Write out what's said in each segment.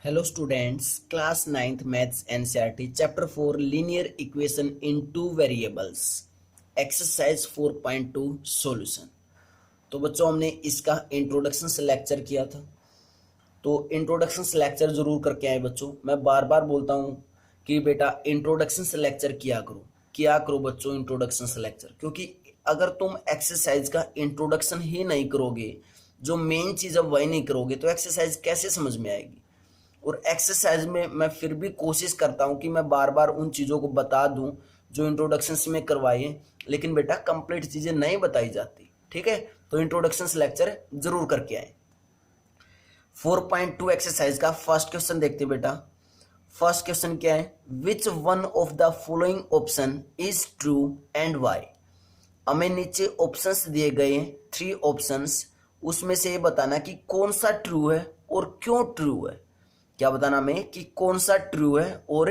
Hello students, class 9th maths NCERT chapter 4 linear equation in two variables exercise 4.2 solution। तो बच्चों हमने इसका introduction से लेक्चर किया था, तो इंट्रोडक्शन से लेक्चर जरूर करके आए बच्चों। मैं बार बार बोलता हूँ कि बेटा इंट्रोडक्शन से लेक्चर किया करो बच्चों इंट्रोडक्शन से लेक्चर, क्योंकि अगर तुम एक्सरसाइज का इंट्रोडक्शन ही नहीं करोगे, जो मेन चीज़ है वही नहीं करोगे, तो एक्सरसाइज कैसे समझ में आएगी। और एक्सरसाइज में मैं फिर भी कोशिश करता हूं कि मैं बार बार उन चीज़ों को बता दूं जो इंट्रोडक्शन में करवाई है, लेकिन बेटा कंप्लीट चीज़ें नहीं बताई जाती। ठीक है, तो इंट्रोडक्शन से लेक्चर जरूर करके आए। 4.2 एक्सरसाइज का फर्स्ट क्वेश्चन देखते बेटा। फर्स्ट क्वेश्चन क्या है, which one of the following option is true and why. हमें नीचे ऑप्शंस दिए गए हैं, 3 ऑप्शंस, उसमें से ये बताना कि कौन सा ट्रू है और क्यों ट्रू है। क्या बताना हमें कि कौन सा ट्रू है और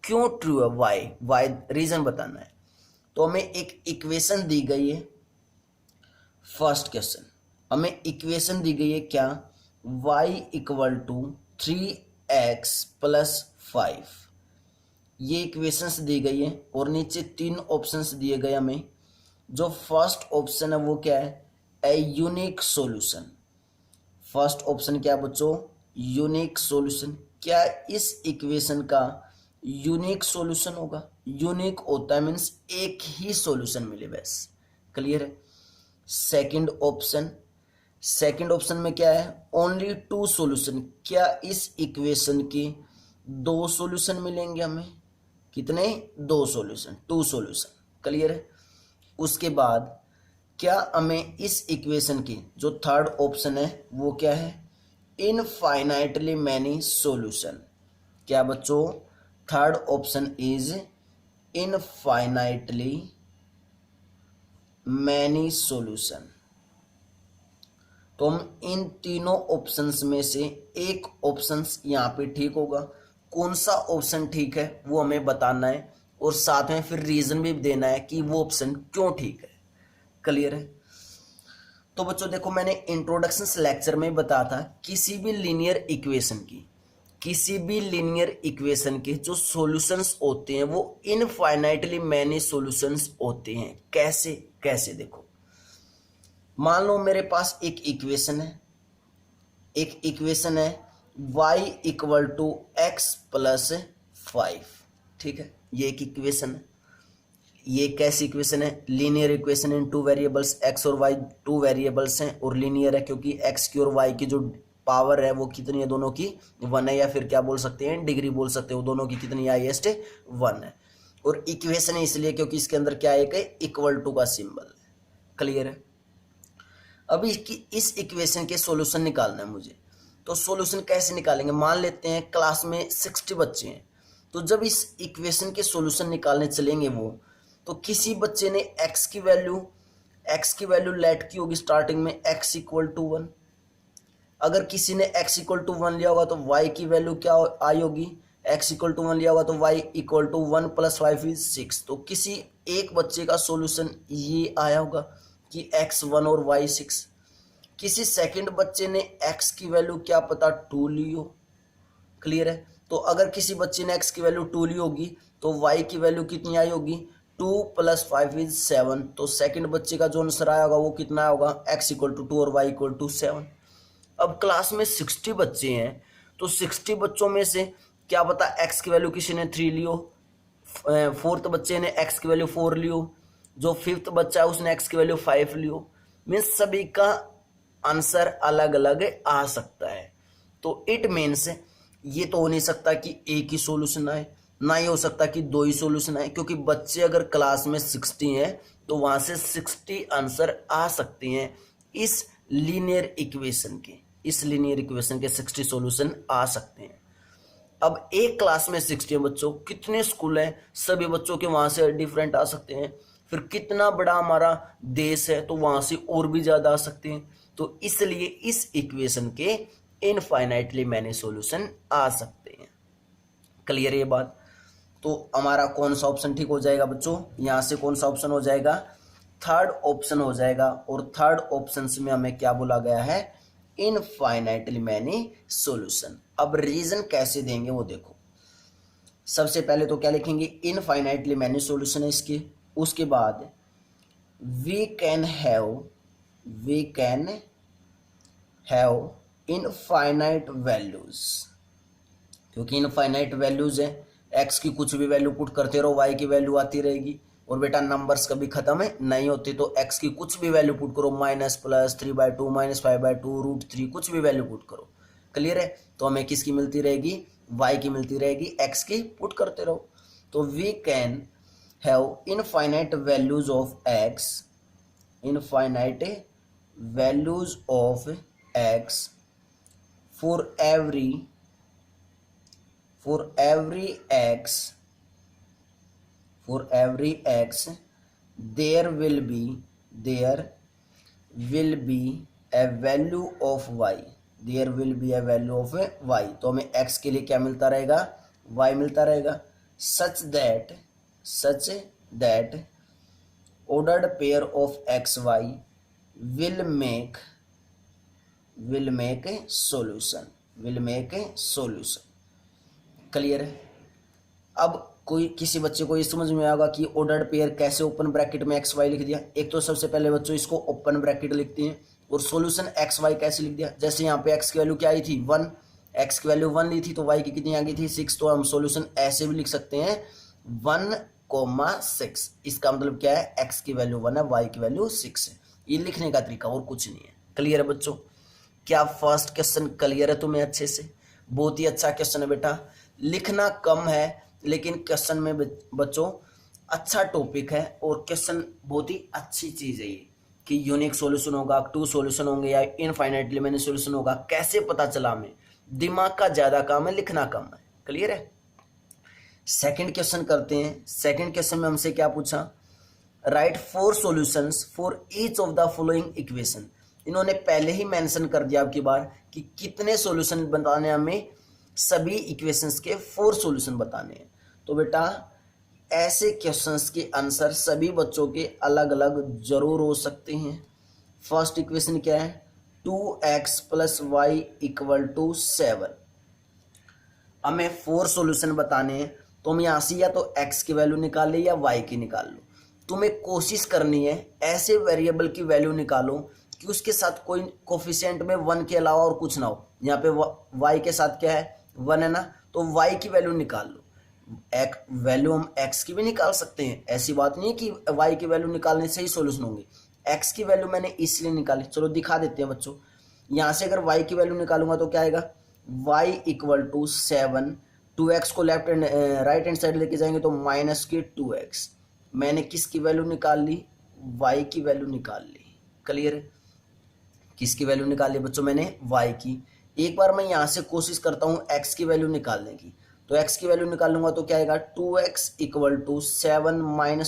क्यों ट्रू है, वाई रीजन बताना है। तो हमें एक इक्वेशन दी गई है। फर्स्ट क्वेश्चन हमें इक्वेशन दी गई है क्या, y equal to 3x plus 5, ये इक्वेशंस दी गई है और नीचे 3 ऑप्शंस दिए गए हमें। जो फर्स्ट ऑप्शन है वो क्या है, a unique solution. First option क्या है बच्चों, यूनिक सॉल्यूशन। क्या इस इक्वेशन का यूनिक सॉल्यूशन होगा। यूनिक होता है मीन्स एक ही सॉल्यूशन मिले बस, क्लियर है। सेकंड ऑप्शन में क्या है, ओनली 2 सॉल्यूशन। क्या इस इक्वेशन के 2 सॉल्यूशन मिलेंगे हमें, कितने, 2 सॉल्यूशन, 2 सॉल्यूशन, क्लियर है। उसके बाद क्या हमें इस इक्वेशन की जो थर्ड ऑप्शन है वो क्या है, इनफाइनाइटली मैनी सॉल्यूशन। क्या बच्चों, third option is infinitely many solution. तो हम इन तीनों ऑप्शंस में से एक ऑप्शंस यहाँ पे ठीक होगा। कौन सा ऑप्शन ठीक है वो हमें बताना है और साथ में फिर रीजन भी देना है कि वो ऑप्शन क्यों ठीक है, क्लियर है। तो बच्चों देखो, मैंने इंट्रोडक्शन लेक्चर में बताया था किसी भी लीनियर इक्वेशन के जो सॉल्यूशंस होते हैं वो इनफाइनाइटली मैनी सॉल्यूशंस होते हैं। कैसे देखो, मान लो मेरे पास एक इक्वेशन है y equal to X plus 5। ठीक है, ये एक इक्वेशन है। ये कैसी इक्वेशन है, linear equation in 2 variables, x और y 2 वेरिएबल्स हैं और लीनियर है क्योंकि x की और y की जो पावर है वो कितनी है, दोनों की 1 है, या फिर क्या बोल सकते हैं, डिग्री बोल सकते हो, दोनों की कितनी हाईएस्ट 1 है। और इक्वेशन है इसलिए क्योंकि इसके अंदर क्या है, एक इक्वल टू का सिंबल है, क्लियर है। अभी इस इक्वेशन के सॉल्यूशन निकालना है मुझे। तो सॉल्यूशन कैसे निकालेंगे, मान लेते हैं क्लास में 60 बच्चे हैं, तो जब इस इक्वेशन के सॉल्यूशन निकालने चलेंगे वो, तो किसी बच्चे ने x की वैल्यू लेट की होगी स्टार्टिंग में x इक्वल टू 1। अगर किसी ने x इक्वल टू 1 लिया होगा तो y की वैल्यू क्या आई होगी, x इक्वल टू 1 लिया होगा तो y equal to 1 plus 5 is 6। तो किसी एक बच्चे का सॉल्यूशन ये आया होगा कि x 1 और y 6। किसी सेकंड बच्चे ने x की वैल्यू क्या पता 2 ली हो, क्लियर है। तो अगर किसी बच्चे ने x की वैल्यू 2 ली होगी तो y की वैल्यू कितनी आई होगी, 2 प्लस 5 इज 7। तो सेकंड बच्चे का जो आंसर आया होगा वो कितना होगा, x इक्वल टू 2 और y इक्वल टू 7। अब क्लास में 60 बच्चे हैं, तो 60 बच्चों में से क्या पता x की वैल्यू किसी ने 3 ली हो, फोर्थ बच्चे ने x की वैल्यू 4 ली हो, जो फिफ्थ बच्चा है उसने x की वैल्यू 5 ली हो। मीन्स सभी का आंसर अलग अलग आ सकता है। तो इट मीन्स ये तो हो नहीं सकता कि एक ही सॉल्यूशन आए, ना ही हो सकता कि 2 ही सॉल्यूशन आए, क्योंकि बच्चे अगर क्लास में 60 हैं तो वहां से 60 आंसर आ सकते हैं। इस लीनियर इक्वेशन के 60 सॉल्यूशन आ सकते हैं। अब एक क्लास में 60 बच्चों, कितने स्कूल हैं, सभी बच्चों के वहां से डिफरेंट आ सकते हैं। फिर कितना बड़ा हमारा देश है तो वहां से और भी ज्यादा आ सकते हैं। तो इसलिए इस इक्वेशन के इनफाइनाइटली मैनी सॉल्यूशन आ सकते हैं, क्लियर ये बात। तो हमारा कौन सा ऑप्शन ठीक हो जाएगा बच्चों, यहां से कौन सा ऑप्शन हो जाएगा, थर्ड ऑप्शन हो जाएगा। और थर्ड ऑप्शन में हमें क्या बोला गया है, इनफाइनाइटली मैनी सॉल्यूशन। अब रीजन कैसे देंगे वो देखो। सबसे पहले तो क्या लिखेंगे, इनफाइनाइटली मैनी सॉल्यूशन है इसके। उसके बाद we can have infinite values, क्योंकि इनफाइनाइट वैल्यूज है, एक्स की कुछ भी वैल्यू पुट करते रहो वाई की वैल्यू आती रहेगी। और बेटा नंबर्स कभी खत्म है नहीं होते, तो एक्स की कुछ भी वैल्यू पुट करो, माइनस प्लस 3/2 -5/2 √3 कुछ भी वैल्यू पुट करो। क्लियर है। तो हमें किसकी मिलती रहेगी, वाई की मिलती रहेगी, एक्स की पुट करते रहो। तो we can have infinite values of X, infinite values of X for every x there will be a value of y, there will be a value of y। तो हमें x के लिए क्या मिलता रहेगा, y मिलता रहेगा। such that ordered pair of x y will make solution। Clear है। अब कोई किसी बच्चे को ये समझ में आएगा कि ऑर्डर्ड पेयर कैसे ओपन ब्रैकेट में एक्स वाई लिख दिया। एक तो सबसे पहले बच्चों इसको ओपन ब्रैकेट लिखते हैं, और सॉल्यूशन एक्स वाई कैसे लिख दिया। जैसे यहाँ पे एक्स की वैल्यू क्या आई थी 1, एक्स की वैल्यू 1 ली थी, तो वाई की कितनी आ गई थी 6। तो हम सॉल्यूशन ऐसे भी लिख सकते हैं 1,6। इसका मतलब क्या है, एक्स की वैल्यू 1 है, वाई की वैल्यू 6 है। ये लिखने का तरीका और कुछ नहीं है। क्लियर है बच्चों। क्या फर्स्ट क्वेश्चन क्लियर है तुम्हें अच्छे से। बहुत ही अच्छा क्वेश्चन है बेटा, लिखना कम है लेकिन क्वेश्चन में बच्चों अच्छा टॉपिक है, और क्वेश्चन बहुत ही अच्छी चीज है ये, कि यूनिक सॉल्यूशन होगा, 2 सॉल्यूशन होंगे या इनफाइनाइटली मैनी सॉल्यूशन होगा, कैसे पता चला हमें। दिमाग का ज्यादा काम है, लिखना कम है। क्लियर है। सेकंड क्वेश्चन करते हैं। सेकंड क्वेश्चन में हमसे क्या पूछा, right 4 solutions for each of the following equation. इन्होंने पहले ही मेंशन कर दिया आपकी बार कि कितने सॉल्यूशन बताने, हमें सभी इक्वेशंस के 4 सॉल्यूशन बताने हैं। तो बेटा ऐसे क्वेश्चंस के आंसर सभी बच्चों के अलग अलग जरूर हो सकते हैं। फर्स्ट इक्वेशन क्या है, 2x + y = 7। हमें 4 सॉल्यूशन बताने हैं, तो हम यहाँ से या तो x की वैल्यू निकाल ले या y की निकाल लो। तुम्हें कोशिश करनी है ऐसे वेरिएबल की वैल्यू निकालो कि उसके साथ कोई कोफिशिएंट में 1 के अलावा और कुछ ना हो। यहाँ पे y के साथ क्या है 1 है ना, तो y की वैल्यू निकाल लो। वैल्यू हम x की भी निकाल सकते हैं, ऐसी बात नहीं है कि y की वैल्यू निकालने से ही सॉल्यूशन होंगे। x की वैल्यू मैंने इसलिए निकाली, चलो दिखा देते हैं बच्चों। यहाँ से अगर y की वैल्यू निकालूंगा तो क्या आएगा, y = 7, 2x को left and right hand side लेके जाएंगे तो -2x। मैंने किसकी वैल्यू निकाल ली, y की वैल्यू निकाल ली। क्लियर है। किसकी वैल्यू निकाली बच्चों, मैंने y की। एक बार मैं यहाँ से कोशिश करता हूँ x की वैल्यू निकालने की, तो x की वैल्यू निकालूंगा तो क्या आएगा, 2x = 7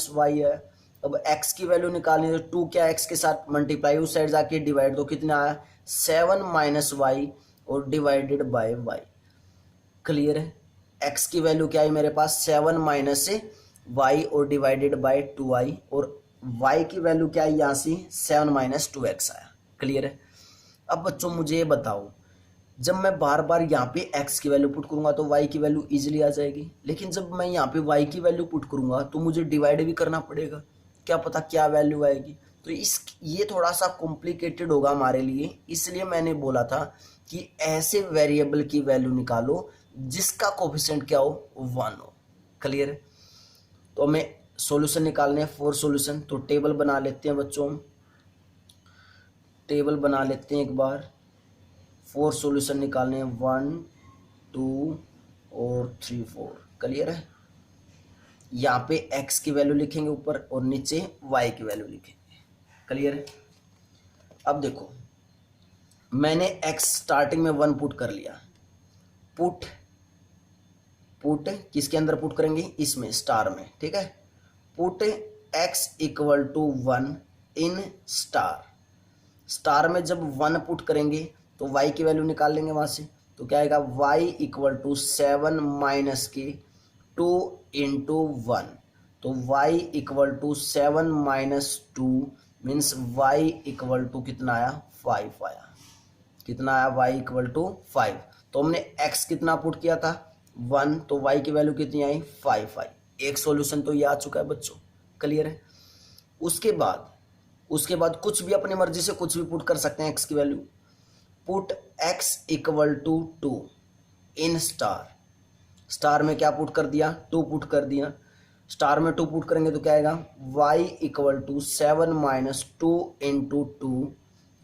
- y है। अब x की वैल्यू निकालनी है तो 2 क्या x के साथ मल्टीप्लाई, उस साइड जाके डिवाइड, तो कितना आया 7 - y और डिवाइडेड बाय y। क्लियर है। x की वैल्यू क्या है मेरे पास 7 - y और डिवाइडेड बाय 2y, और y की वैल्यू क्या है यहाँ से 7 - 2x आया। क्लियर है। अब बच्चों मुझे ये बताओ, जब मैं बार बार यहाँ पे x की वैल्यू पुट करूंगा तो y की वैल्यू इजीली आ जाएगी, लेकिन जब मैं यहाँ पे y की वैल्यू पुट करूंगा तो मुझे डिवाइड भी करना पड़ेगा, क्या पता क्या वैल्यू आएगी। तो ये थोड़ा सा कॉम्प्लिकेटेड होगा हमारे लिए, इसलिए मैंने बोला था कि ऐसे वेरिएबल की वैल्यू निकालो जिसका कोफिशिएंट क्या हो 1 हो। क्लियर है। तो हमें सॉल्यूशन निकालने हैं 4 सॉल्यूशन, तो टेबल बना लेते हैं बच्चों, टेबल बना लेते हैं एक बार। 4 सॉल्यूशन निकालने हैं 1, 2 और 3, 4। क्लियर है। यहाँ पे x की वैल्यू लिखेंगे ऊपर और नीचे y की वैल्यू लिखेंगे। क्लियर है। अब देखो मैंने x स्टार्टिंग में 1 पुट कर लिया, पुट किसके अंदर पुट करेंगे, इसमें स्टार में। ठीक है। पुट x = 1 इन स्टार में जब 1 पुट करेंगे तो y की वैल्यू निकाल लेंगे वहां से, तो क्या आएगा y = 7 - 2 × 1, तो y = 7 - 2 मीन्स y = कितना आया 5 आया। कितना आया, y इक्वल टू 5। तो हमने x कितना पुट किया था 1, तो y की वैल्यू कितनी आई 5 आई। एक सॉल्यूशन तो ये आ चुका है बच्चों, क्लियर है। उसके बाद कुछ भी अपनी मर्जी से कुछ भी पुट कर सकते हैं x की value. Put x equal to 2 in star में क्या पुट कर दिया 2 पुट कर दिया। स्टार में 2 पुट करेंगे तो क्या आएगा y equal to 7 minus 2 into 2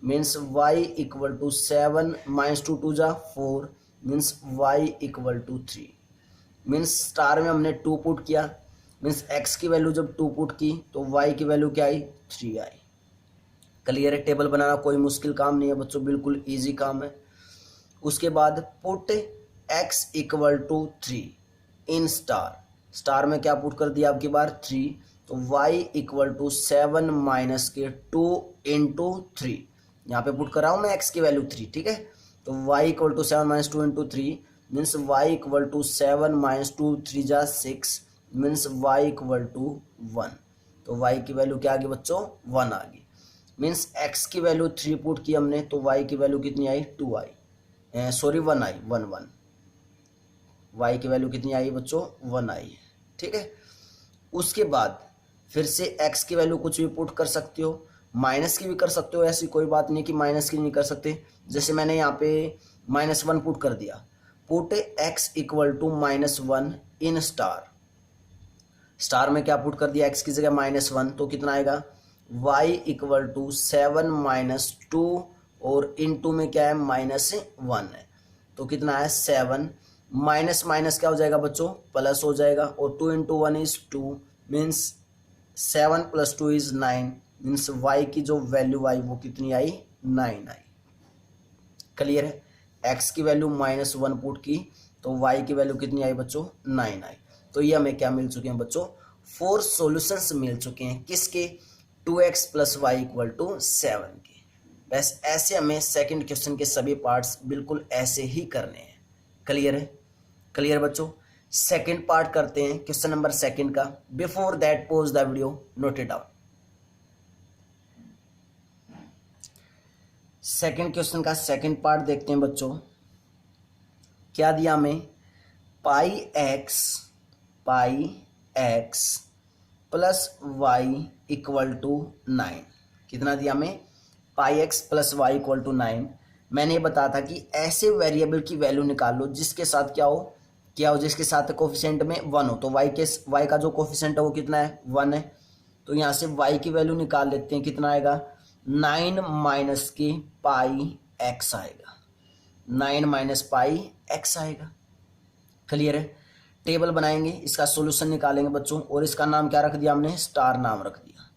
means y equal to 7 minus 2 2 जा 4 means y equal to 3। Means star में हमने 2 पुट किया, मीन्स x की वैल्यू जब 2 पुट की तो y की वैल्यू क्या आई 3 आई। क्लियर है। टेबल बनाना कोई मुश्किल काम नहीं है बच्चों, बिल्कुल इजी काम है। उसके बाद put x equal to 3 in star में क्या पुट कर दिया आपकी बार 3, तो y इक्वल टू 7 माइनस के 2 इंटू 3। यहाँ पे पुट कर रहा हूँ मैं x की वैल्यू 3, ठीक है। तो y equal to 7 minus 2 into 3 means y equal to 7 minus 2 3 जा 6 मीन्स y इक्वल टू 1। तो y की वैल्यू क्या आ गई बच्चों 1 आ गई। मीन्स x की वैल्यू 3 पुट की हमने तो y की वैल्यू कितनी आई 2 आई, सॉरी 1 आई 1 y की वैल्यू कितनी आई बच्चों 1 आई, ठीक है। उसके बाद फिर से x की वैल्यू कुछ भी पुट कर सकते हो, माइनस की भी कर सकते हो, ऐसी कोई बात नहीं कि माइनस की नहीं कर सकते। जैसे मैंने यहाँ पे -1 पुट कर दिया, put x equal to -1 in star में क्या पुट कर दिया x की जगह -1, तो कितना आएगा y इक्वल टू 7 माइनस 2 और इनटू में क्या है -1 है, तो कितना है 7 माइनस माइनस क्या हो जाएगा बच्चों प्लस हो जाएगा, और 2 into 1 is 2 means 7 plus 2 is 9 means y की जो वैल्यू आई वो कितनी आई 9 आई। क्लियर है। x की वैल्यू -1 पुट की तो y की वैल्यू कितनी आई बच्चों 9 आई। तो ये हमें क्या मिल चुके हैं बच्चों 4 सॉल्यूशंस मिल चुके हैं, किसके 2x plus Y equal to 7 के। बस ऐसे हमें सेकंड क्वेश्चन के सभी पार्ट्स बिल्कुल ऐसे ही करने हैं। क्लियर है। क्लियर बच्चों। सेकंड पार्ट करते हैं क्वेश्चन नंबर 2 का। Before that pause the video, note it down. Second question का सेकंड पार्ट देखते हैं बच्चों। क्या दिया हमें pi X plus Y equal to 9। कितना दिया हमें pi X plus Y equal to 9। मैंने ये बताया था कि ऐसे वेरिएबल की वैल्यू निकाल लो जिसके साथ क्या हो जिसके साथ कोफिशिएंट में 1 हो। तो y का जो कोफिशिएंट है वो कितना है 1 है। तो यहाँ से y की वैल्यू निकाल लेते हैं, कितना आएगा 9 माइनस के पाई एक्स आएगा, 9 माइनस पाई एक्स आएगा। क्लियर है। टेबल बनाएंगे, इसका सॉल्यूशन निकालेंगे बच्चों, और इसका नाम क्या रख दिया हमने स्टार नाम रख दिया।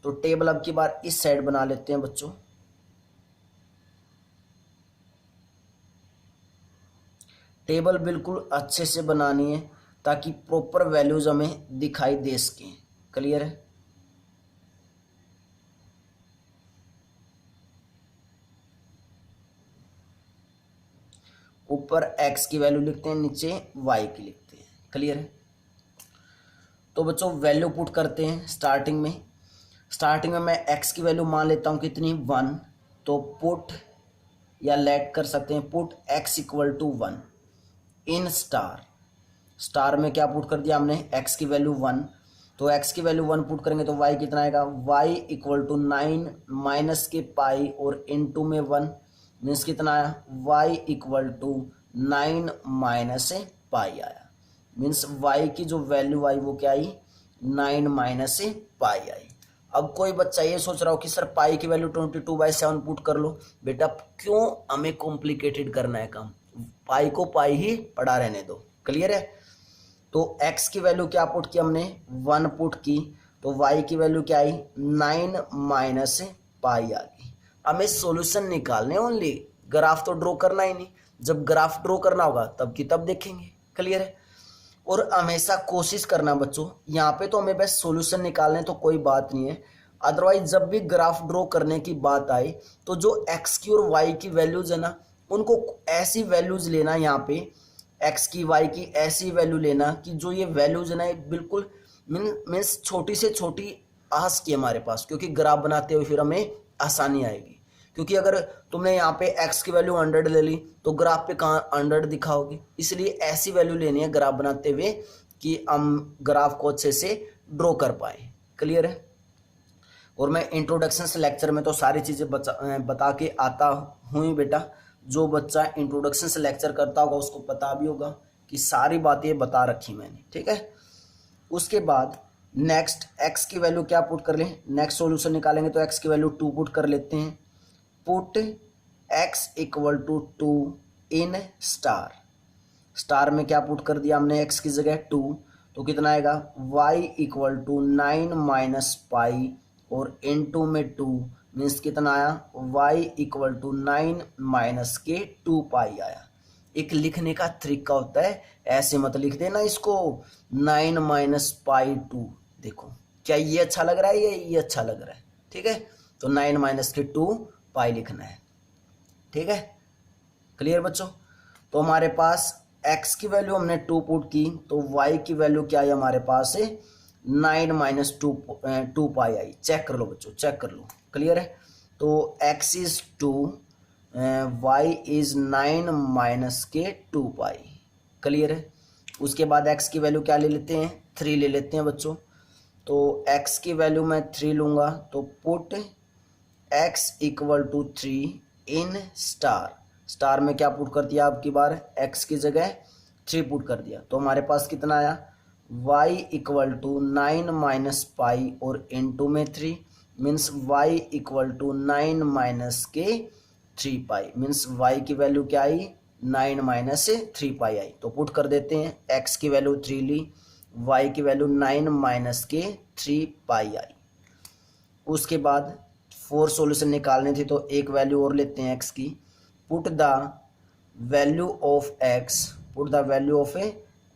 तो टेबल अब की बार इस साइड बना लेते हैं बच्चों। टेबल बिल्कुल अच्छे से बनानी है ताकि प्रॉपर वैल्यूज हमें दिखाई दे सकें। क्लियर है। ऊपर x की वैल्यू लिखते हैं, नीचे y की लिखते हैं। क्लियर है। तो बच्चों वैल्यू पुट करते हैं। स्टार्टिंग में मैं x की वैल्यू मान लेता हूं कितनी 1। तो पुट या लेट कर सकते हैं, put x equal to 1 in star में क्या पुट कर दिया हमने x की वैल्यू 1। तो x की वैल्यू 1 पुट करेंगे तो y कितना आएगा y इक्वल टू 9 माइनस के पाई और इनटू में 1 मीन्स कितना आया y equal to 9 minus pi आया। मीन्स y की जो वैल्यू आई वो क्या आई 9 माइनस पाई आई। अब कोई बच्चा ये सोच रहा हो कि सर पाई की वैल्यू 22/7 पुट कर लो। बेटा क्यों हमें कॉम्प्लिकेटेड करना है काम, पाई को पाई ही पड़ा रहने दो। क्लियर है। तो x की वैल्यू क्या पुट की हमने 1 पुट की, तो y की वैल्यू क्या आई 9 माइनस पाई आ गई। हमें सॉल्यूशन निकालने, ओनली ग्राफ तो ड्रॉ करना ही नहीं। जब ग्राफ ड्रॉ करना होगा तब की तब देखेंगे। क्लियर है। और हमेशा कोशिश करना बच्चों, यहाँ पे तो हमें बस सॉल्यूशन निकालने तो कोई बात नहीं है, अदरवाइज जब भी ग्राफ ड्रॉ करने की बात आए तो जो x की और y की वैल्यूज है ना, उनको ऐसी वैल्यूज लेना, यहाँ पे x की y की ऐसी वैल्यू लेना कि जो ये वैल्यूज है ना बिल्कुल मीन्स छोटी से छोटी आस की हमारे पास, क्योंकि ग्राफ बनाते हुए फिर हमें आसानी आएगी। क्योंकि अगर तुमने यहाँ पे x की वैल्यू 100 ले ली तो ग्राफ पे कहाँ 100 दिखाओगे, इसलिए ऐसी वैल्यू लेनी है ग्राफ बनाते हुए कि हम ग्राफ को अच्छे से ड्रॉ कर पाए। क्लियर है। और मैं इंट्रोडक्शन लेक्चर में तो सारी चीज़ें बता के आता हूँ ही बेटा। जो बच्चा इंट्रोडक्शन से लेक्चर करता होगा उसको पता भी होगा कि सारी बातें बता रखी मैंने, ठीक है। उसके बाद नेक्स्ट x की वैल्यू क्या पुट कर लें, नेक्स्ट सॉल्यूशन निकालेंगे तो x की वैल्यू 2 पुट कर लेते हैं। Put x equal to 2 in star, star में क्या पुट कर दिया हमने x की जगह 2, तो कितना आएगा y equal to 9 minus pi और इनटू में 2 मीन्स कितना आया y इक्वल टू 9 माइनस के 2 पाई आया। एक लिखने का तरीका होता है, ऐसे मत लिख देना इसको 9 माइनस पाई 2। देखो क्या ये अच्छा लग रहा है, ये अच्छा लग रहा है, ठीक है। तो 9 माइनस के 2 पाई लिखना है, ठीक है। क्लियर बच्चों। तो हमारे पास x की वैल्यू हमने 2 पुट की तो y की वैल्यू क्या है हमारे पास है 9 माइनस 2 पाई आई। चेक कर लो बच्चों, चेक कर लो। क्लियर है। तो x is 2, y is 9 minus के 2 पाई। क्लियर है। उसके बाद x की वैल्यू क्या ले लेते हैं 3 ले लेते हैं बच्चों। तो x की वैल्यू मैं 3 लूँगा तो put x equal to 3 in star, star में क्या पुट कर दिया आपकी बार x की जगह 3 पुट कर दिया। तो हमारे पास कितना आया y equal to 9 minus pi और इनटू में 3 means y equal to 9 minus के 3 पाई मीन्स y की वैल्यू क्या आई 9 माइनस 3 पाई आई। तो पुट कर देते हैं x की वैल्यू 3 ली, y की वैल्यू 9 माइनस के 3 पाई आई। उसके बाद 4 सॉल्यूशन निकालने थे तो एक वैल्यू और लेते हैं x की। Put the value of x, put the value of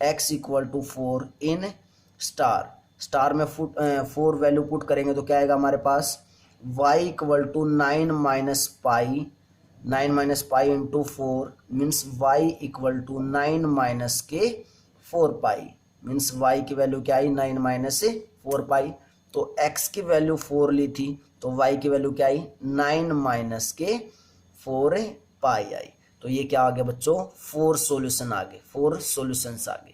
x equal to 4 in star, star में 4 वैल्यू पुट करेंगे तो क्या आएगा हमारे पास y equal to 9 minus pi, 9 minus pi into 4 means y equal to 9 minus के 4 pi means y की value क्या आई 9 माइनस 4 पाई। तो x की वैल्यू 4 ली थी तो y की वैल्यू क्या आई 9 माइनस के 4 पाई आई। तो ये क्या आ गया बच्चों 4 सॉल्यूशन आ गए, 4 सॉल्यूशंस आ गए।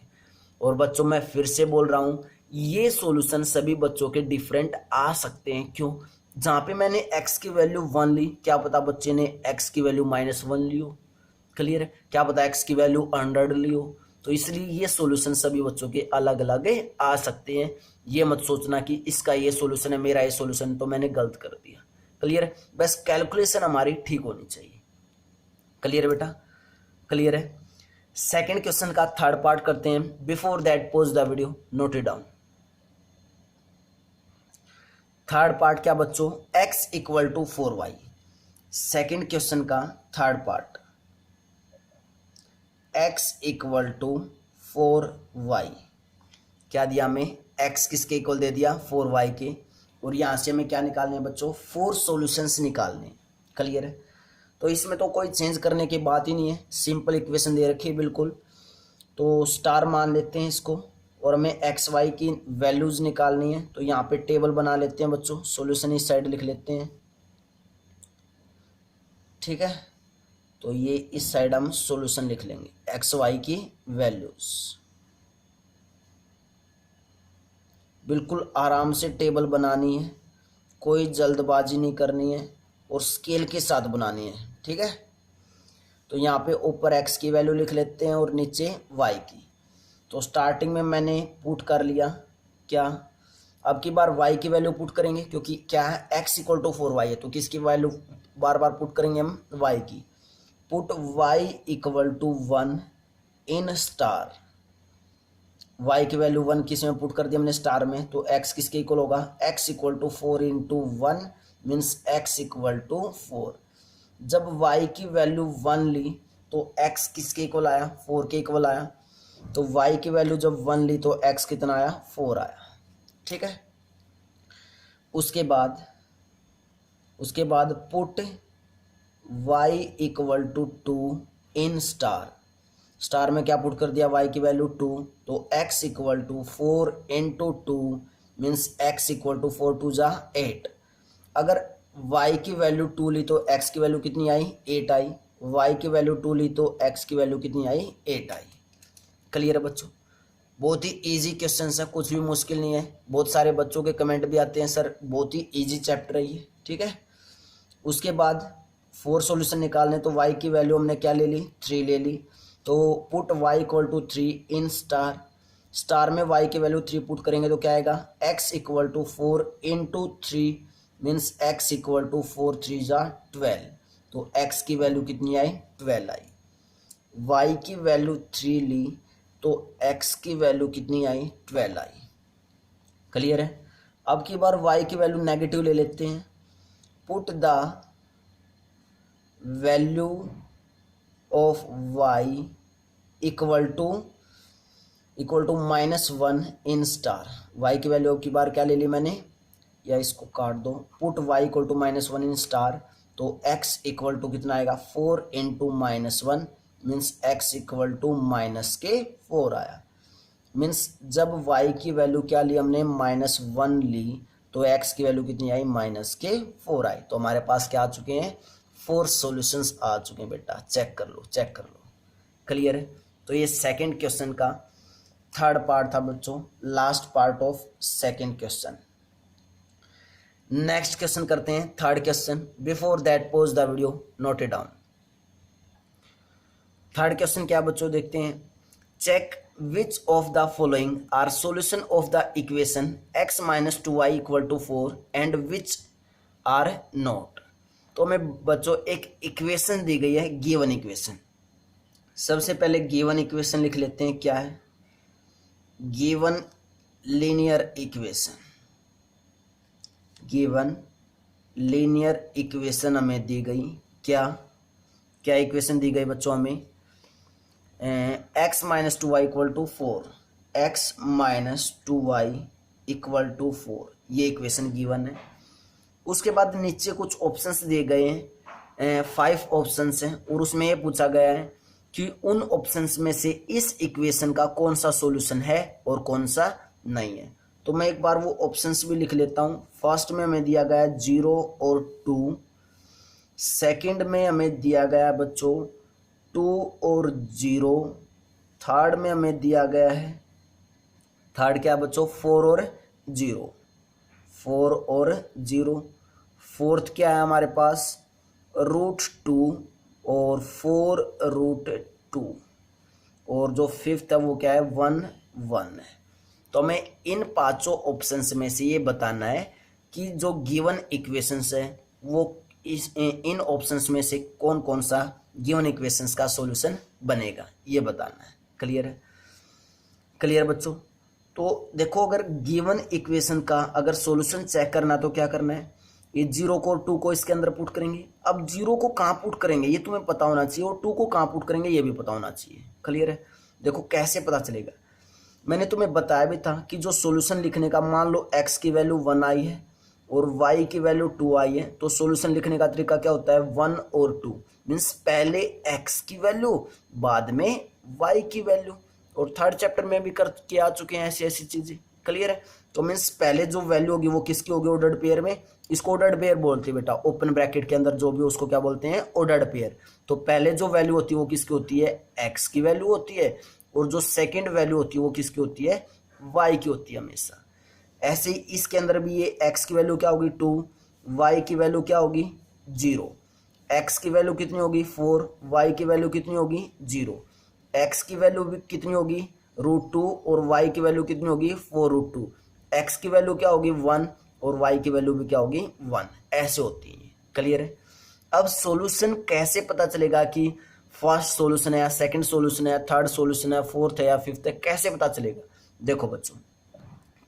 और बच्चों मैं फिर से बोल रहा हूँ ये सॉल्यूशन सभी बच्चों के डिफरेंट आ सकते हैं। क्यों, जहाँ पे मैंने x की वैल्यू 1 ली क्या पता बच्चे ने x की वैल्यू -1 ली हो। क्लियर है। क्या पता x की वैल्यू 100 ली हो। तो इसलिए ये सॉल्यूशन सभी बच्चों के अलग अलग आ सकते हैं। ये मत सोचना कि इसका ये सॉल्यूशन है मेरा ये सॉल्यूशन तो मैंने गलत कर दिया। क्लियर है। बस कैलकुलेशन हमारी ठीक होनी चाहिए। क्लियर है बेटा, क्लियर है। सेकंड क्वेश्चन का थर्ड पार्ट करते हैं। Before that pause the video, note it down. Third part क्या बच्चों x equal to 4y। Second question का third part x equal to 4y। क्या दिया हमें x किसके इक्वल दे दिया 4y के। और यहां से हमें क्या निकालने हैं बच्चों 4 सॉल्यूशंस निकालने। क्लियर है। तो इसमें तो कोई चेंज करने की बात ही नहीं है, सिंपल इक्वेशन दे रखी है बिल्कुल। तो स्टार मान लेते हैं इसको और हमें एक्स वाई की वैल्यूज़ निकालनी है। तो यहाँ पे टेबल बना लेते हैं बच्चों, सॉल्यूशन इस साइड लिख लेते हैं, ठीक है। तो ये इस साइड हम सॉल्यूशन लिख लेंगे एक्स वाई की वैल्यूज़। बिल्कुल आराम से टेबल बनानी है, कोई जल्दबाजी नहीं करनी है और स्केल के साथ बनानी है, ठीक है। तो यहाँ पे ऊपर x की वैल्यू लिख लेते हैं और नीचे y की। तो स्टार्टिंग में मैंने पुट कर लिया क्या, अब की बार y की वैल्यू पुट करेंगे क्योंकि क्या है x इक्वल टू 4y है। तो किसकी वैल्यू बार बार पुट करेंगे हम y की। Put y equal to 1 in star, y की वैल्यू 1 किस में पुट कर दी हमने स्टार में। तो x किसके इक्वल होगा x equal to 4 into 1 means x equal to 4। जब y की वैल्यू 1 ली तो x किसके इक्वल आया 4 के इक्वल आया। तो y की वैल्यू जब 1 ली तो x कितना आया 4 आया, ठीक है। उसके बाद put y equal to 2 in star, star में क्या पुट कर दिया y की वैल्यू 2। तो x equal to 4 into 2 means x equal to 4 2 जा 8। अगर y की वैल्यू 2 ली तो x की वैल्यू कितनी आई 8 आई, y की वैल्यू 2 ली तो x की वैल्यू कितनी आई 8 आई। क्लियर है बच्चों, बहुत ही इजी क्वेश्चन है, कुछ भी मुश्किल नहीं है। बहुत सारे बच्चों के कमेंट भी आते हैं सर बहुत ही इजी चैप्टर है ये, ठीक है। उसके बाद 4 सॉल्यूशन निकालने, तो y की वैल्यू हमने क्या ले ली 3 ले ली, तो put y equal to 3 in star, star में y की वैल्यू 3 पुट करेंगे तो क्या आएगा x equal to 4 into 3 means x equal to 4 3 जा 12, तो x की वैल्यू कितनी आई 12 आई। y की वैल्यू 3 ली तो x की वैल्यू कितनी आई 12 आई। क्लियर है। अब की बार y की वैल्यू नेगेटिव ले लेते हैं, put the value of y equal to -1 in star, y की वैल्यू की बार क्या ले ली मैंने, या इसको काट दो, put y equal to -1 in star, तो x इक्वल टू कितना आएगा 4 into -1 means x equal to -4 आया। मीन्स जब y की वैल्यू क्या ली हमने -1 ली तो x की वैल्यू कितनी आई -4 आई। तो हमारे पास क्या आ चुके हैं 4 सॉल्यूशंस आ चुके हैं बेटा, चेक कर लो चेक कर लो। क्लियर है। तो ये सेकंड क्वेश्चन का थर्ड पार्ट था बच्चों, last part of second question. Next question करते हैं third question. Before that pause the video, note it down. Third question क्या बच्चों देखते हैं, check which of the following are solution of the equation x minus 2y equal to 4 and which are not. तो हमें बच्चों एक equation दी गई है, गिवन इक्वेशन। सबसे पहले गिवन इक्वेशन लिख लेते हैं, क्या है given linear equation. Given linear equation हमें दी गई, क्या क्या इक्वेशन दी गई बच्चों हमें, x minus 2y equal to 4, x minus 2y equal to 4, ये इक्वेशन गिवन है। उसके बाद नीचे कुछ ऑप्शंस दिए गए हैं, 5 ऑप्शंस हैं, और उसमें ये पूछा गया है कि उन ऑप्शंस में से इस इक्वेशन का कौन सा सॉल्यूशन है और कौन सा नहीं है। तो मैं एक बार वो ऑप्शंस भी लिख लेता हूँ। फर्स्ट में हमें दिया गया 0 और 2, सेकंड में हमें दिया गया बच्चों 2 और 0, थर्ड में हमें दिया गया है, थर्ड क्या बच्चों 4 और 0, 4 और 0, फोर्थ क्या है हमारे पास √2 और 4√2, और जो फिफ्थ है वो क्या है 1 1 है। तो हमें इन पांचों ऑप्शंस में से ये बताना है कि जो गिवन इक्वेशंस है वो इन ऑप्शंस में से कौन कौन सा गिवन इक्वेशंस का सॉल्यूशन बनेगा, ये बताना है। क्लियर है। क्लियर बच्चों। तो देखो अगर गिवन इक्वेशन का अगर सॉल्यूशन चेक करना तो क्या करना है, ये 0 को और 2 को इसके अंदर पुट करेंगे। अब 0 को कहाँ पुट करेंगे ये तुम्हें पता होना चाहिए, और 2 को कहाँ पुट करेंगे ये भी पता होना चाहिए। क्लियर है। देखो कैसे पता चलेगा, मैंने तुम्हें बताया भी था कि जो सॉल्यूशन लिखने का, मान लो x की वैल्यू 1 आई है और y की वैल्यू 2 आई है, तो सॉल्यूशन लिखने का तरीका क्या होता है 1 और 2, मीन्स पहले x की वैल्यू बाद में y की वैल्यू, और थर्ड चैप्टर में भी कर के आ चुके हैं ऐसी ऐसी चीजें। क्लियर है। तो मीन्स पहले जो वैल्यू होगी वो किसकी होगी ऑर्डर्ड पेयर में, इसको ऑर्डर्ड पेयर बोलते हैं बेटा, ओपन ब्रैकेट के अंदर जो भी उसको क्या बोलते हैं ऑर्डर्ड पेयर। तो पहले जो वैल्यू होती है वो किसकी होती है x की वैल्यू होती है, और जो सेकंड वैल्यू होती है वो किसकी होती है y की होती है हमेशा। ऐसे ही इसके अंदर भी ये x की वैल्यू क्या होगी 2, y की वैल्यू क्या होगी 0, x की वैल्यू कितनी होगी 4, y की वैल्यू कितनी होगी 0, x की वैल्यू भी कितनी होगी √2 और y की वैल्यू कितनी होगी 4√2, x की वैल्यू क्या होगी 1 और y की वैल्यू भी क्या होगी 1, ऐसे होती है। क्लियर है। अब सॉल्यूशन कैसे पता चलेगा कि फर्स्ट सॉल्यूशन है या सेकंड सॉल्यूशन है या थर्ड सॉल्यूशन है, फोर्थ है या फिफ्थ है, कैसे पता चलेगा। देखो बच्चों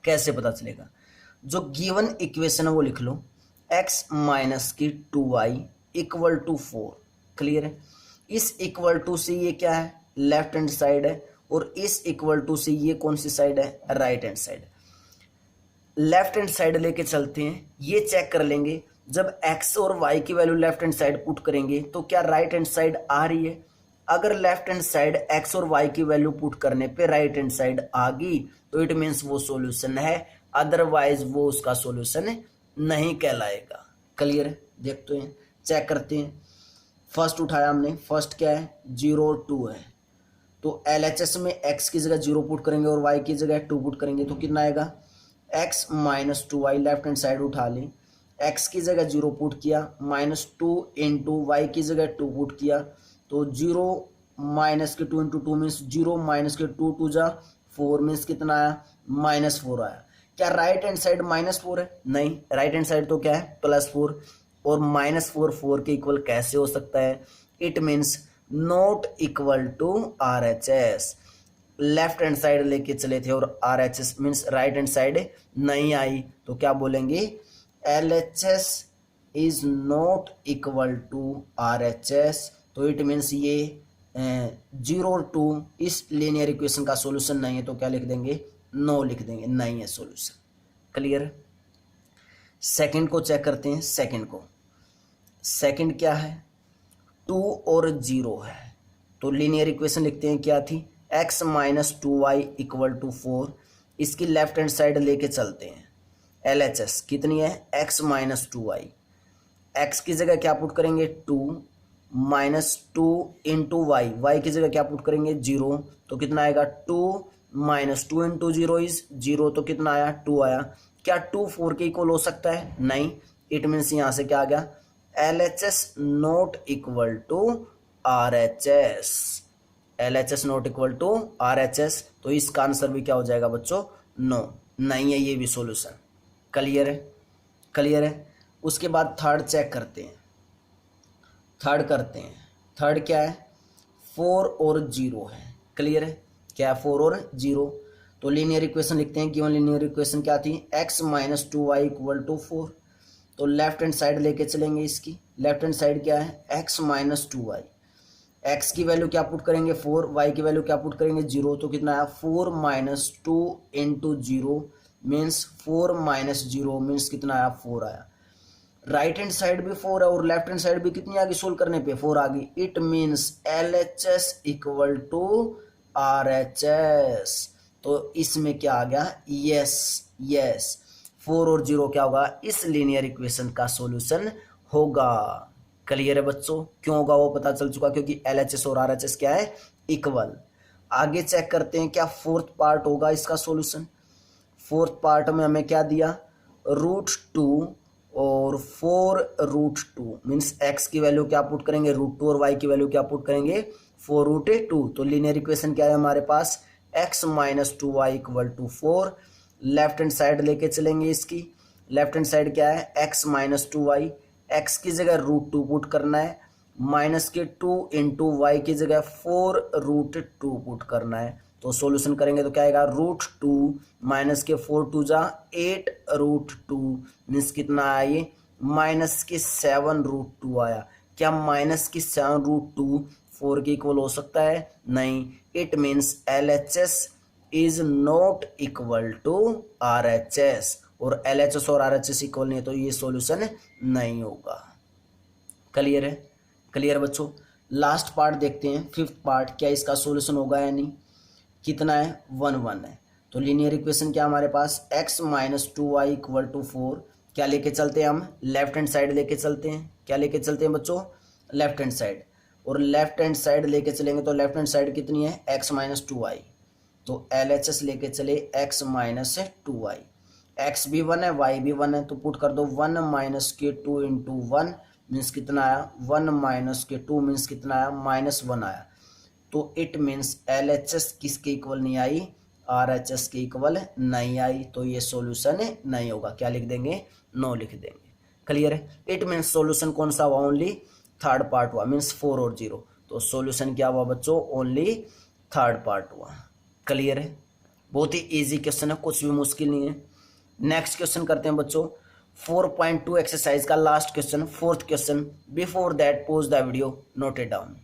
कैसे पता चलेगा, जो गिवन इक्वेशन है वो लिख लो, x माइनस की 2y इक्वल टू 4। क्लियर है। इस इक्वल टू से ये क्या है लेफ्ट हैंड साइड है, और इस इक्वल टू से ये कौन सी साइड है right hand side. Left hand side लेके चलते हैं, ये चेक कर लेंगे जब x और y की value left hand side put करेंगे तो क्या राइट हैंड साइड आ रही है। अगर लेफ्ट हैंड साइड x और y की वैल्यू पुट करने पे राइट हैंड साइड आ गई तो इट मीन्स वो सॉल्यूशन है, अदरवाइज वो उसका सॉल्यूशन नहीं कहलाएगा। क्लियर है, देखते हैं, चेक करते हैं। फर्स्ट उठाया हमने, फर्स्ट क्या है 0 2 है, तो LHS में x की जगह 0 पुट करेंगे और y की जगह 2 पुट करेंगे तो कितना आएगा x minus 2y। Left hand side उठा लें, x की जगह 0 पुट किया, -2 इंटू वाई की जगह 2 पुट किया, तो 0 माइनस के 2 इंटू 2 मीन्स 0 माइनस के 2 2 जा 4 मीन्स कितना आया -4 आया। क्या राइट हैंड साइड -4 है? नहीं, राइट हैंड साइड तो क्या है +4, और -4 4 के इक्वल कैसे हो सकता है? It means not equal to RHS। Left hand side लेके चले थे और RHS means right hand side नहीं आई, तो क्या बोलेंगे LHS is not equal to RHS। तो इट मीन्स ये 0 और 2 इस लीनियर इक्वेशन का सॉल्यूशन नहीं है, तो क्या लिख देंगे नो लिख देंगे, नहीं है सॉल्यूशन। क्लियर? सेकंड को चेक करते हैं। सेकंड क्या है 2 और 0 है, तो लीनियर इक्वेशन लिखते हैं क्या थी x minus 2y equal to 4। इसकी लेफ्ट हैंड साइड लेके चलते हैं। LHS कितनी है x माइनस 2y, x की जगह क्या पुट करेंगे 2 -2 इंटू वाई, वाई की जगह क्या पुट करेंगे 0, तो कितना आएगा 2 -2 इंटू 0 इज 0, तो कितना आया 2 आया। क्या 2 4 के इक्वल हो सकता है? नहीं, इट मीन्स यहाँ से क्या आ गया LHS not equal to RHS। LHS not equal to RHS, तो इसका आंसर भी क्या हो जाएगा बच्चों नो, नहीं है ये भी सॉल्यूशन। क्लियर है? क्लियर है। उसके बाद थर्ड चेक करते हैं। थर्ड क्या है 4 और 0 है। क्लियर है, क्या है 4 और 0, तो लीनियर इक्वेशन लिखते हैं। गिवन लीनियर इक्वेशन क्या थी x minus 2y equal to 4, तो लेफ्ट हैंड साइड लेके चलेंगे। इसकी लेफ्ट हैंड साइड क्या है x माइनस 2y, x की वैल्यू क्या पुट करेंगे 4, y की वैल्यू क्या पुट करेंगे 0, तो कितना आया 4 minus 2 into 0 means 4 minus 0 means कितना आया 4 आया। राइट हैंड साइड भी 4 है और लेफ्ट हैंड साइड भी कितनी आ गई सोल्व करने पे 4 आ गई। It means LHS equal to RHS, तो इसमें क्या आ गया यस 4 और 0 क्या होगा इस लीनियर इक्वेशन का सॉल्यूशन होगा। क्लियर है बच्चों? क्यों होगा वो पता चल चुका, क्योंकि LHS और RHS क्या है इक्वल। आगे चेक करते हैं क्या फोर्थ पार्ट होगा इसका सॉल्यूशन। फोर्थ पार्ट में हमें क्या दिया √2 और 4√2 मीन्स x की वैल्यू क्या पुट करेंगे √2 और y की वैल्यू क्या पुट करेंगे 4√2। तो लीनियर इक्वेशन क्या है हमारे पास x minus 2y equal to 4। Left hand side लेके चलेंगे। इसकी लेफ्ट हैंड साइड क्या है x माइनस 2y, x की जगह √2 पुट करना है, माइनस के 2 इंटू वाई की जगह 4√2 पुट करना है, तो सॉल्यूशन करेंगे तो क्या आएगा √2 माइनस के 4 2 जा 8√2 मीन्स कितना आया ये माइनस के 7√2 आया। क्या माइनस की 7√2 4 के इक्वल हो सकता है? नहीं, it means LHS is not equal to RHS, और LHS और RHS इक्वल नहीं है तो ये सॉल्यूशन नहीं होगा। क्लियर है? क्लियर बच्चों। लास्ट पार्ट देखते हैं, फिफ्थ पार्ट, क्या इसका सॉल्यूशन होगा या नहीं। कितना है 1 1 है, तो लीनियर इक्वेशन क्या हमारे पास x minus 2y equal to 4। क्या लेके चलते हैं हम लेफ्ट हैंड साइड लेके चलते हैं। क्या लेके चलते हैं बच्चों लेफ्ट हैंड साइड, और लेफ्ट हैंड साइड लेके चलेंगे तो लेफ्ट हैंड साइड कितनी है x माइनस 2y, तो LHS लेके चले x माइनस 2y, x भी 1 है y भी 1 है, तो पुट कर दो 1 माइनस के 2 इंटू 1 मीन्स कितना आया 1 माइनस के 2 मीन्स कितना आया -1 आया। तो इट मीन्स LHS किसके इक्वल नहीं आई RHS के इक्वल नहीं आई, तो ये सॉल्यूशन नहीं होगा। क्या लिख देंगे नो लिख देंगे। क्लियर है? इट मीन्स सॉल्यूशन कौन सा हुआ ओनली थर्ड पार्ट हुआ मीन्स 4 और 0, तो सॉल्यूशन क्या हुआ बच्चों ओनली थर्ड पार्ट हुआ। क्लियर है? बहुत ही इजी क्वेश्चन है, कुछ भी मुश्किल नहीं है। नेक्स्ट क्वेश्चन करते हैं बच्चों 4.2 एक्सरसाइज का last question, fourth question. Before that pause the video, note it down.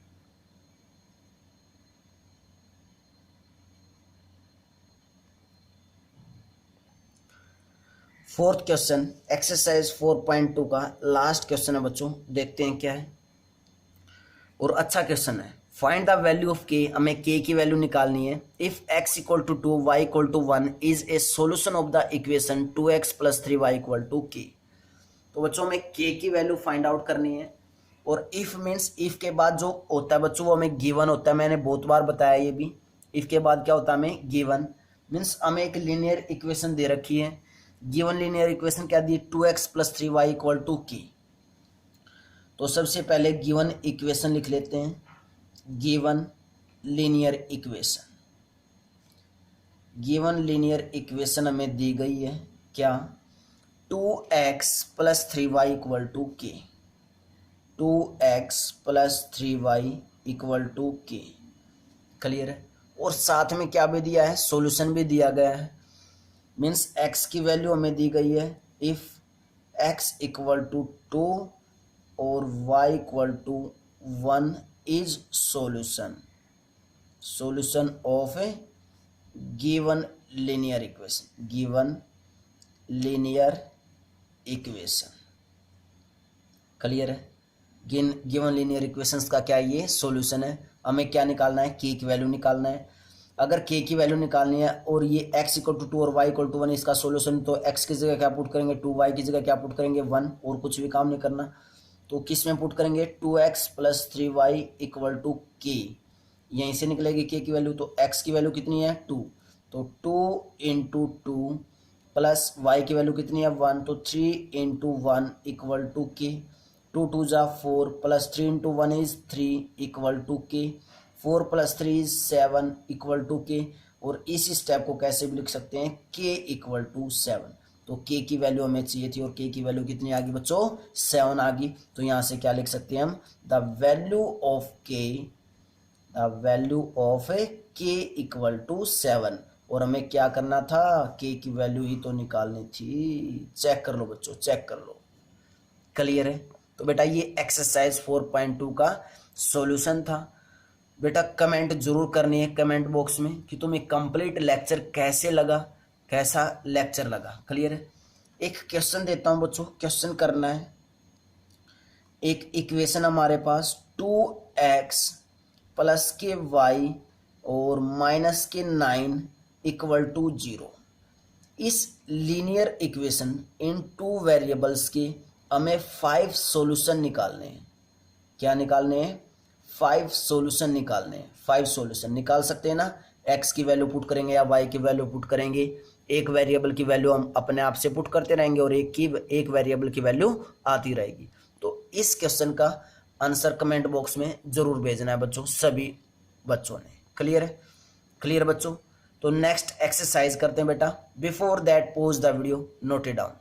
Fourth question exercise 4.2 का लास्ट क्वेश्चन है बच्चों, देखते हैं क्या है। और अच्छा क्वेश्चन है। Find the value of k, हमें k की वैल्यू निकालनी है। If x equal to 2 y equal to 1 is a solution of the equation 2x plus 3y equal to k। तो बच्चों हमें के की वैल्यू फाइंड आउट करनी है। और इफ मीन्स इफ के बाद जो होता है बच्चों वो हमें गिवन होता है, मैंने बहुत बार बताया ये भी। इफ के बाद क्या होता है हमें गिवन, मीन्स हमें एक लीनियर इक्वेशन दे रखी है। गिवन लीनियर इक्वेशन क्या दी, 2x + 3y = k। तो सबसे पहले गिवन इक्वेशन लिख लेते हैं। Given linear equation, given linear equation हमें दी गई है क्या, 2x + 3y = k। 2x + 3y = k। Clear है। और साथ में क्या भी दिया है, सॉल्यूशन भी दिया गया है। मीन्स x की वैल्यू हमें दी गई है, इफ x = 2 और y = 1 is solution, solution of A given linear equation, given linear equation. Clear है। गिवन लीनियर इक्वेशंस का क्या ये सॉल्यूशन है। हमें क्या निकालना है, के की वैल्यू निकालना है। अगर के की वैल्यू निकालनी है और ये x = 2 और y = 1 इसका सॉल्यूशन, तो x की जगह क्या पुट करेंगे 2, y की जगह क्या पुट करेंगे 1, और कुछ भी काम नहीं करना। तो किस में पुट करेंगे, 2x + 3y = k। यहीं से निकलेगी k की वैल्यू। तो x की वैल्यू कितनी है 2, तो 2 × 2 प्लस y की वैल्यू कितनी है 1, तो 3 × 1 = k। 2 2 = 4 plus 3 × 1 is 3 = k। 4 + 3 is 7 = k। और इस स्टेप को कैसे भी लिख सकते हैं, k = 7। तो k की वैल्यू हमें चाहिए थी और k की वैल्यू कितनी आ गई बच्चों, 7 आ गई। तो यहाँ से क्या लिख सकते हैं हम, the value of k, the value of k = 7। और हमें क्या करना था, k की वैल्यू ही तो निकालनी थी। चेक कर लो बच्चों, चेक कर लो। क्लियर है। तो बेटा ये एक्सरसाइज 4.2 का सॉल्यूशन था। बेटा कमेंट जरूर करनी है कमेंट बॉक्स में कि तुम्हें कंप्लीट लेक्चर कैसे लगा, कैसा लेक्चर लगा। क्लियर है। एक क्वेश्चन देता हूं बच्चों, क्वेश्चन करना है। एक इक्वेशन हमारे पास 2x + y और -9 = 0। इस लीनियर इक्वेशन इन 2 वेरिएबल्स के हमें 5 सॉल्यूशन निकालने हैं। क्या निकालने हैं, 5 सॉल्यूशन निकालने हैं। 5 सॉल्यूशन निकाल सकते हैं ना, x की वैल्यू पुट करेंगे या y की वैल्यू पुट करेंगे। एक वेरिएबल की वैल्यू हम अपने आप से पुट करते रहेंगे और एक वेरिएबल की वैल्यू आती रहेगी। तो इस क्वेश्चन का आंसर कमेंट बॉक्स में जरूर भेजना है बच्चों, सभी बच्चों ने। क्लियर है। क्लियर बच्चों। तो नेक्स्ट एक्सरसाइज करते हैं बेटा। Before that pause the video, note it down.